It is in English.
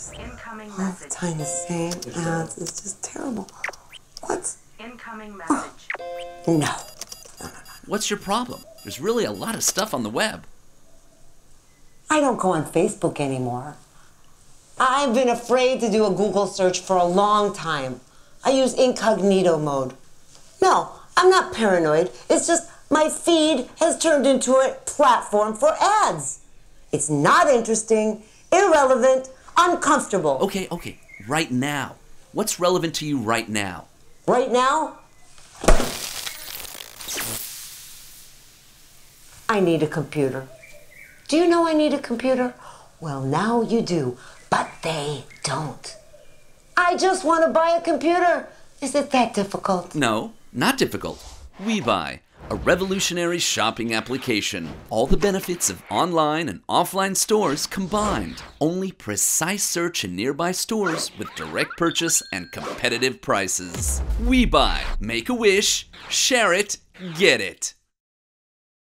just Incoming all the message. time the same ads. It's just terrible. What? Incoming message. No. What's your problem? There's really a lot of stuff on the web. I don't go on Facebook anymore. I've been afraid to do a Google search for a long time. I use incognito mode. No, I'm not paranoid. It's just my feed has turned into a platform for ads. It's not interesting, irrelevant, uncomfortable. Okay. Right now. What's relevant to you right now? Right now, I need a computer. Do you know I need a computer? Well, now you do, but they don't. I just want to buy a computer. Is it that difficult? No, not difficult. WeBuy, a revolutionary shopping application. All the benefits of online and offline stores combined. Only precise search in nearby stores with direct purchase and competitive prices. WeBuy. Make a wish, share it, get it.